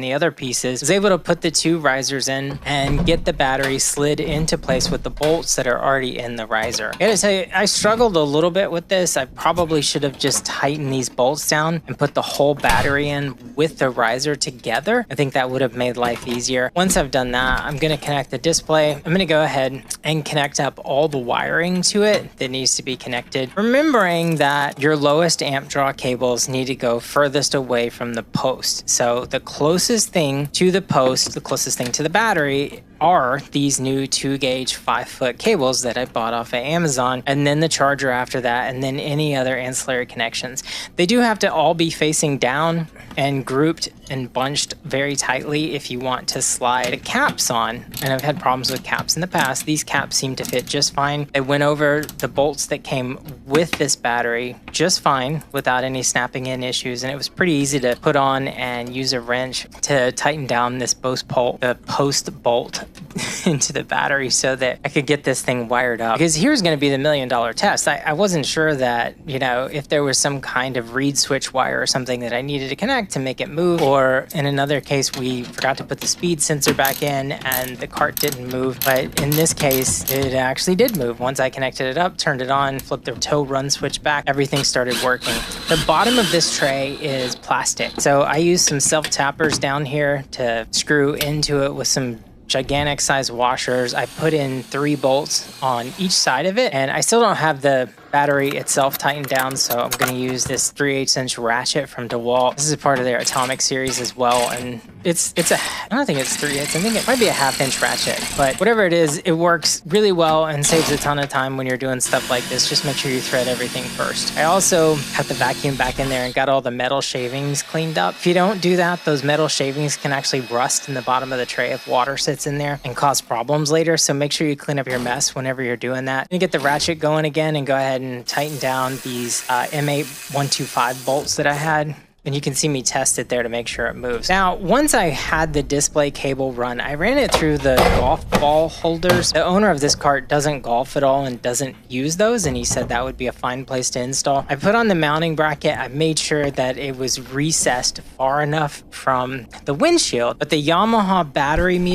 the other pieces, I was able to put the 2 risers in and get the battery slid into place with the bolts that are already in the riser. I gotta tell you, I struggled a little bit with this. I probably should have just tightened these bolts down and put the whole battery in with the riser together. I think that would have made life easier. Once I've done that, I'm gonna connect the display. I'm gonna go ahead and connect up all the wiring to it that needs to be connected. Remembering that your lowest amp draw cables need to go furthest away from the post. So the closest thing to the post, the closest thing to the battery, are these new 2-gauge 5-foot cables that I bought off of Amazon, and then the charger after that, and then any other ancillary connections. They do have to all be facing down and grouped and bunched very tightly if you want to slide the caps on. And I've had problems with caps in the past. These caps seem to fit just fine. They went over the bolts that came with this battery just fine without any snapping in issues, and it was pretty easy to put on and use a wrench to tighten down this post bolt into the battery so that I could get this thing wired up. Because here's going to be the $1 million test. I wasn't sure that, you know, if there was some kind of reed switch wire or something that I needed to connect to make it move, or in another case we forgot to put the speed sensor back in and the cart didn't move. But in this case it actually did move. Once I connected it up, turned it on, flipped the tow run switch back, everything started working. The bottom of this tray is plastic, so I used some self-tappers down here to screw into it with some gigantic size washers. I put in 3 bolts on each side of it, and I still don't have the battery itself tightened down, so I'm going to use this 3/8" ratchet from DeWalt. This is part of their Atomic series as well, and it's a, I don't think it's 3/8. I think it might be a 1/2" ratchet, but whatever it is, it works really well and saves a ton of time when you're doing stuff like this. Just make sure you thread everything first. I also got the vacuum back in there and got all the metal shavings cleaned up. If you don't do that, those metal shavings can actually rust in the bottom of the tray if water sits in there and cause problems later, so make sure you clean up your mess whenever you're doing that. And get the ratchet going again and go ahead and tighten down these M8 125 bolts that I had. And you can see me test it there to make sure it moves. Now, once I had the display cable run, I ran it through the golf ball holders. The owner of this cart doesn't golf at all and doesn't use those, and he said that would be a fine place to install. I put on the mounting bracket. I made sure that it was recessed far enough from the windshield, but the Yamaha battery meter